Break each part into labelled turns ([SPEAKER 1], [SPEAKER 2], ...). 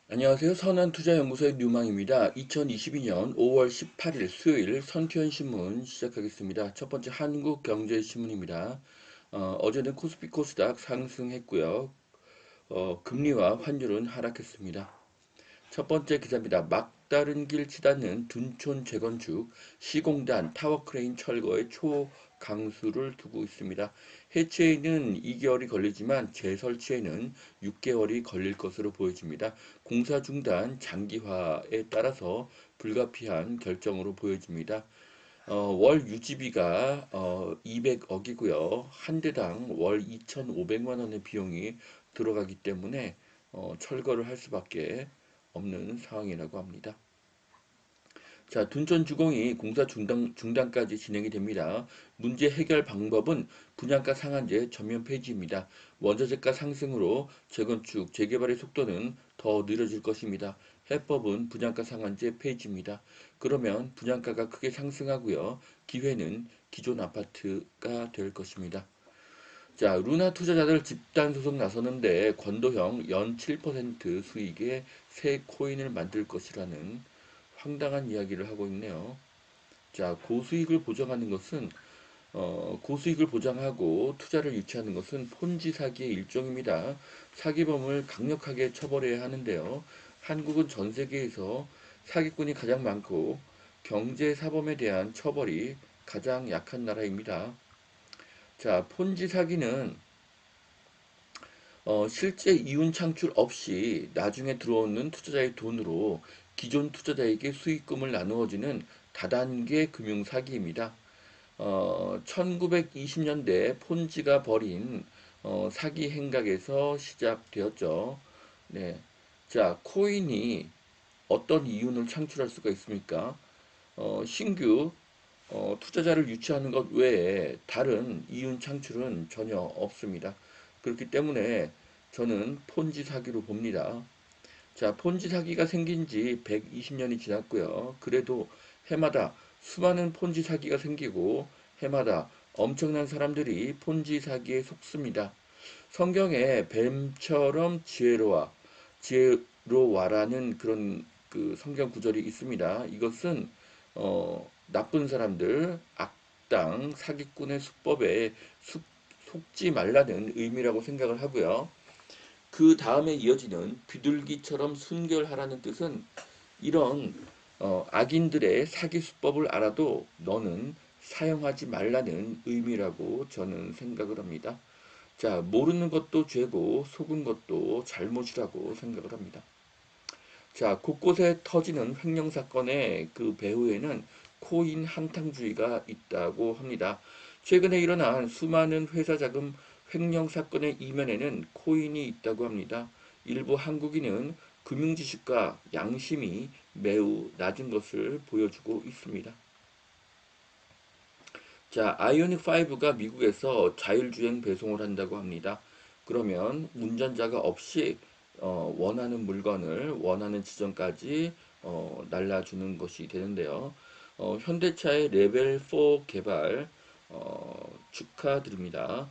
[SPEAKER 1] 안녕하세요. 선한투자연구소의 류망입니다. 2022년 5월 18일 수요일 선투현신문 시작하겠습니다. 첫 번째 한국경제신문입니다. 어제는 코스피 코스닥 상승했고요. 금리와 환율은 하락했습니다. 첫 번째 기사입니다. 막다른 길 치닫는 둔촌 재건축, 시공단, 타워크레인 철거에 초강수를 두고 있습니다. 해체에는 2개월이 걸리지만 재설치에는 6개월이 걸릴 것으로 보여집니다. 공사 중단 장기화에 따라서 불가피한 결정으로 보여집니다. 월 유지비가 200억이고요. 한 대당 월 2,500만 원의 비용이 들어가기 때문에 철거를 할 수밖에 없는 상황이라고 합니다. 자, 둔촌 주공이 공사 중단까지 진행이 됩니다. 문제 해결 방법은 분양가 상한제 전면 폐지입니다. 원자재가 상승으로 재건축, 재개발의 속도는 더 느려질 것입니다. 해법은 분양가 상한제 폐지입니다. 그러면 분양가가 크게 상승하고요. 기회는 기존 아파트가 될 것입니다. 자, 루나 투자자들 집단 소송 나서는데 권도형 연 7% 수익의 새 코인을 만들 것이라는 황당한 이야기를 하고 있네요. 자, 고수익을 보장하는 것은 고수익을 보장하고 투자를 유치하는 것은 폰지 사기의 일종입니다. 사기범을 강력하게 처벌해야 하는데요. 한국은 전 세계에서 사기꾼이 가장 많고 경제 사범에 대한 처벌이 가장 약한 나라입니다. 자, 폰지 사기는 실제 이윤 창출 없이 나중에 들어오는 투자자의 돈으로 기존 투자자에게 수익금을 나누어지는 다단계 금융 사기입니다. 1920년대 폰지가 벌인 사기 행각에서 시작되었죠. 네. 자, 코인이 어떤 이윤을 창출할 수가 있습니까? 신규 투자자를 유치하는 것 외에 다른 이윤 창출은 전혀 없습니다. 그렇기 때문에 저는 폰지 사기로 봅니다. 자, 폰지 사기가 생긴 지 120년이 지났고요. 그래도 해마다 수많은 폰지 사기가 생기고 해마다 엄청난 사람들이 폰지 사기에 속습니다. 성경에 뱀처럼 지혜로와라는 그런 그 성경 구절이 있습니다. 이것은 나쁜 사람들, 악당, 사기꾼의 수법에 속지 말라는 의미라고 생각을 하고요. 그 다음에 이어지는 비둘기처럼 순결하라는 뜻은 이런 악인들의 사기 수법을 알아도 너는 사용하지 말라는 의미라고 저는 생각을 합니다. 자, 모르는 것도 죄고 속은 것도 잘못이라고 생각을 합니다. 자, 곳곳에 터지는 횡령 사건의 그 배후에는 코인 한탕주의가 있다고 합니다. 최근에 일어난 수많은 회사 자금 횡령 사건의 이면에는 코인이 있다고 합니다. 일부 한국인은 금융 지식과 양심이 매우 낮은 것을 보여주고 있습니다. 자, 아이오닉 5가 미국에서 자율주행 배송을 한다고 합니다. 그러면 운전자가 없이 원하는 물건을 원하는 지점까지 날라주는 것이 되는데요. 현대차의 레벨 4 개발 축하드립니다.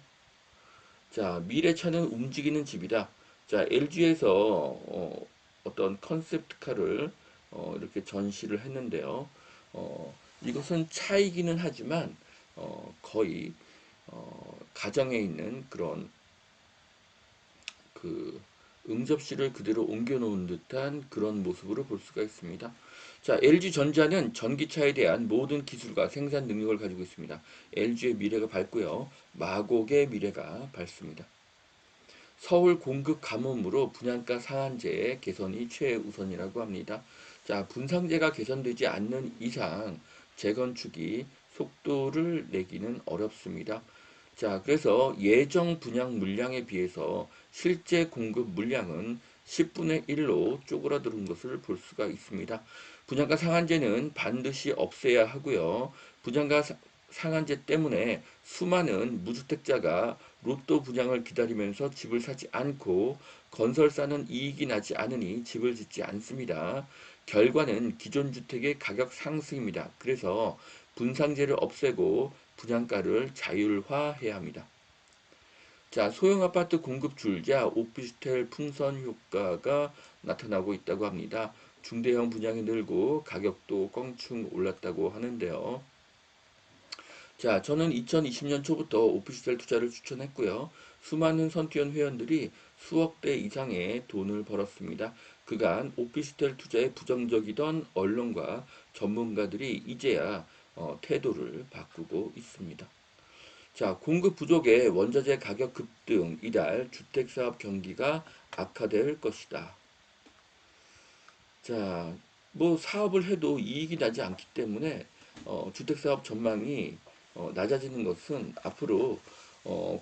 [SPEAKER 1] 자, 미래차는 움직이는 집이다. 자, LG에서 어떤 컨셉트카를 이렇게 전시를 했는데요. 이것은 차이기는 하지만 거의 가정에 있는 그런 그 응접실을 그대로 옮겨놓은 듯한 그런 모습으로 볼 수가 있습니다. 자, LG전자는 전기차에 대한 모든 기술과 생산 능력을 가지고 있습니다. LG의 미래가 밝고요. 마곡의 미래가 밝습니다. 서울 공급 가뭄으로 분양가 상한제 개선이 최우선이라고 합니다. 자, 분상제가 개선되지 않는 이상 재건축이 속도를 내기는 어렵습니다. 자, 그래서 예정 분양 물량에 비해서 실제 공급 물량은 10분의 1로 쪼그라드는 것을 볼 수가 있습니다. 분양가 상한제는 반드시 없애야 하고요. 분양가 상한제 때문에 수많은 무주택자가 로또 분양을 기다리면서 집을 사지 않고 건설사는 이익이 나지 않으니 집을 짓지 않습니다. 결과는 기존 주택의 가격 상승입니다. 그래서 분상제를 없애고 분양가를 자율화해야 합니다. 자, 소형 아파트 공급 줄자 오피스텔 풍선 효과가 나타나고 있다고 합니다. 중대형 분양이 늘고 가격도 껑충 올랐다고 하는데요. 자, 저는 2020년 초부터 오피스텔 투자를 추천했고요. 수많은 선티원 회원들이 수억 대 이상의 돈을 벌었습니다. 그간 오피스텔 투자에 부정적이던 언론과 전문가들이 이제야 태도를 바꾸고 있습니다. 자, 공급 부족에 원자재 가격 급등, 이달 주택사업 경기가 악화될 것이다. 자, 뭐 사업을 해도 이익이 나지 않기 때문에 주택사업 전망이 낮아지는 것은 앞으로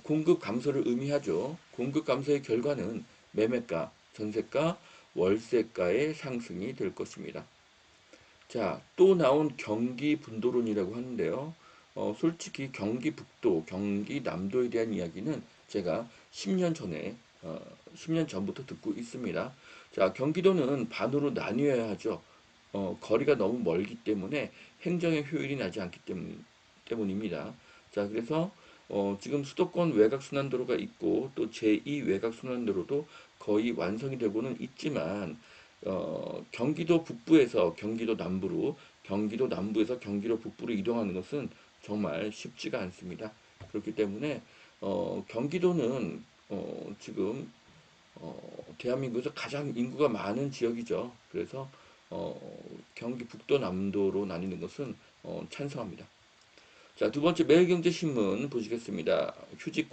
[SPEAKER 1] 공급 감소를 의미하죠. 공급 감소의 결과는 매매가, 전세가, 월세가의 상승이 될 것입니다. 자, 또 나온 경기 분도론이라고 하는데요. 솔직히 경기 북도, 경기 남도에 대한 이야기는 제가 10년 전에, 10년 전부터 듣고 있습니다. 자, 경기도는 반으로 나뉘어야 하죠. 거리가 너무 멀기 때문에 행정의 효율이 나지 않기 때문입니다. 자, 그래서 지금 수도권 외곽순환도로가 있고 또 제2 외곽순환도로도 거의 완성이 되고는 있지만 경기도 북부에서 경기도 남부로, 경기도 남부에서 경기도 북부로 이동하는 것은 정말 쉽지가 않습니다. 그렇기 때문에 경기도는 지금 대한민국에서 가장 인구가 많은 지역이죠. 그래서 경기 북도 남도로 나뉘는 것은 찬성합니다. 자, 두 번째 매일경제신문 보시겠습니다. 휴지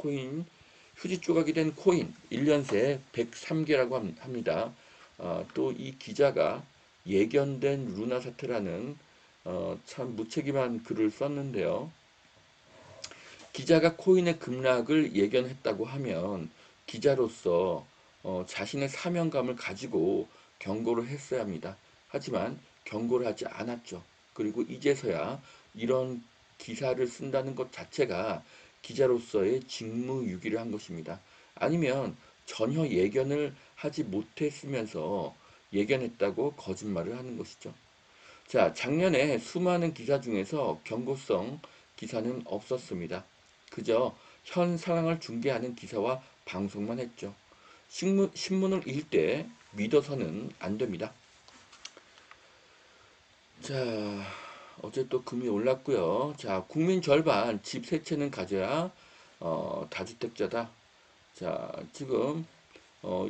[SPEAKER 1] 조각이 된 코인 1년 새 103개라고 합니다. 또 이 기자가 예견된 루나 사태라는 참 무책임한 글을 썼는데요. 기자가 코인의 급락을 예견했다고 하면 기자로서 자신의 사명감을 가지고 경고를 했어야 합니다. 하지만 경고를 하지 않았죠. 그리고 이제서야 이런 기사를 쓴다는 것 자체가 기자로서의 직무유기를 한 것입니다. 아니면 전혀 예견을 하지 못했으면서 예견했다고 거짓말을 하는 것이죠. 자, 작년에 수많은 기사 중에서 경고성 기사는 없었습니다. 그저 현 상황을 중계하는 기사와 방송만 했죠. 신문을 읽을 때 믿어서는 안 됩니다. 자, 어제 또 금이 올랐고요. 자, 국민 절반 집 세 채는 가져야 다주택자다. 자, 지금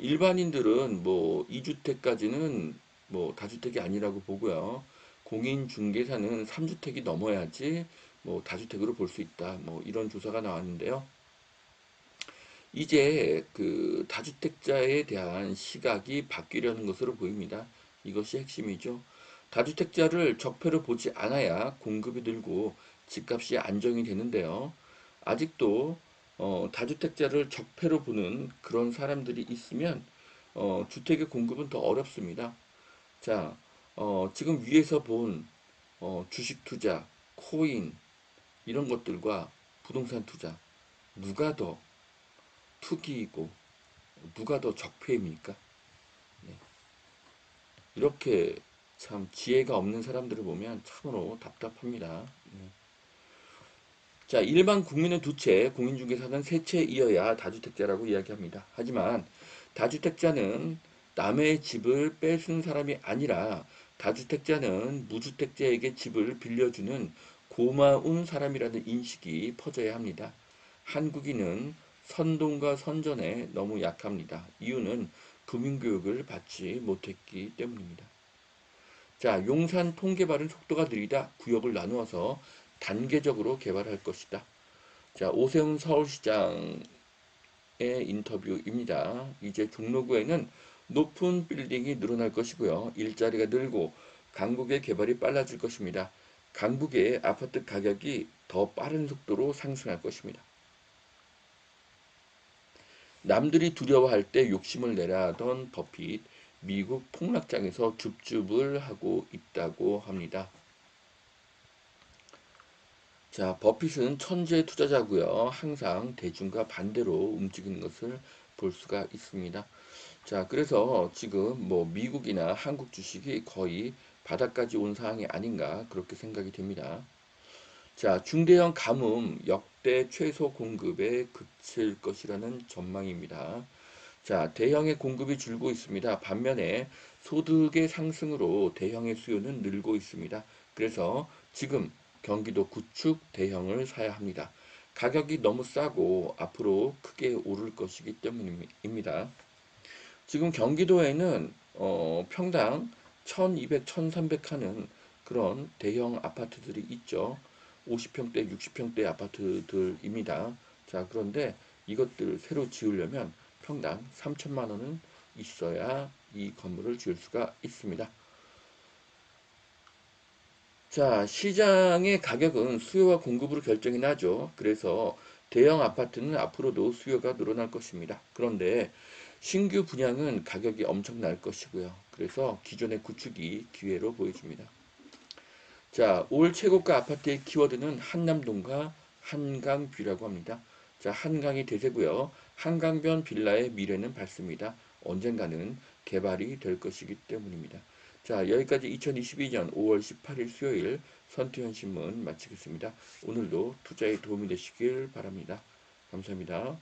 [SPEAKER 1] 일반인들은 뭐 2주택까지는 뭐 다주택이 아니라고 보고요. 공인중개사는 3주택이 넘어야지 뭐 다주택으로 볼 수 있다. 뭐 이런 조사가 나왔는데요. 이제 그 다주택자에 대한 시각이 바뀌려는 것으로 보입니다. 이것이 핵심이죠. 다주택자를 적폐로 보지 않아야 공급이 늘고 집값이 안정이 되는데요. 아직도 다주택자를 적폐로 보는 그런 사람들이 있으면 주택의 공급은 더 어렵습니다. 자, 지금 위에서 본 주식 투자, 코인 이런 것들과 부동산 투자 누가 더 투기이고 누가 더 적폐입니까? 네. 이렇게 참 지혜가 없는 사람들을 보면 참으로 답답합니다. 네. 자, 일반 국민은 두 채, 공인중개사는 세 채이어야 다주택자라고 이야기합니다. 하지만 다주택자는 남의 집을 뺏은 사람이 아니라 다주택자는 무주택자에게 집을 빌려주는 고마운 사람이라는 인식이 퍼져야 합니다. 한국인은 선동과 선전에 너무 약합니다. 이유는 금융교육을 받지 못했기 때문입니다. 자, 용산 통개발은 속도가 느리다. 구역을 나누어서 단계적으로 개발할 것이다. 자, 오세훈 서울시장의 인터뷰입니다. 이제 종로구에는 높은 빌딩이 늘어날 것이고요. 일자리가 늘고 강북의 개발이 빨라질 것입니다. 강북의 아파트 가격이 더 빠른 속도로 상승할 것입니다. 남들이 두려워할 때 욕심을 내라던 버핏, 미국 폭락장에서 줍줍을 하고 있다고 합니다. 자, 버핏은 천재 투자자고요. 항상 대중과 반대로 움직이는 것을 볼 수가 있습니다. 자, 그래서 지금 뭐 미국이나 한국 주식이 거의 바닥까지 온 상황이 아닌가 그렇게 생각이 됩니다. 자, 중대형 가뭄 역대 최소 공급에 그칠 것이라는 전망입니다. 자, 대형의 공급이 줄고 있습니다. 반면에 소득의 상승으로 대형의 수요는 늘고 있습니다. 그래서 지금 경기도 구축 대형을 사야 합니다. 가격이 너무 싸고 앞으로 크게 오를 것이기 때문입니다. 지금 경기도에는 평당 1200, 1300 하는 그런 대형 아파트들이 있죠. 50평대, 60평대 아파트들입니다. 자, 그런데 이것들 새로 지으려면 평당 3천만 원은 있어야 이 건물을 지을 수가 있습니다. 자, 시장의 가격은 수요와 공급으로 결정이 나죠. 그래서 대형 아파트는 앞으로도 수요가 늘어날 것입니다. 그런데 신규 분양은 가격이 엄청날 것이고요. 그래서 기존의 구축이 기회로 보여집니다. 자, 올 최고가 아파트의 키워드는 한남동과 한강뷰라고 합니다. 자, 한강이 대세고요. 한강변 빌라의 미래는 밝습니다. 언젠가는 개발이 될 것이기 때문입니다. 자, 여기까지 2022년 5월 18일 수요일 선투현 신문 마치겠습니다. 오늘도 투자에 도움이 되시길 바랍니다. 감사합니다.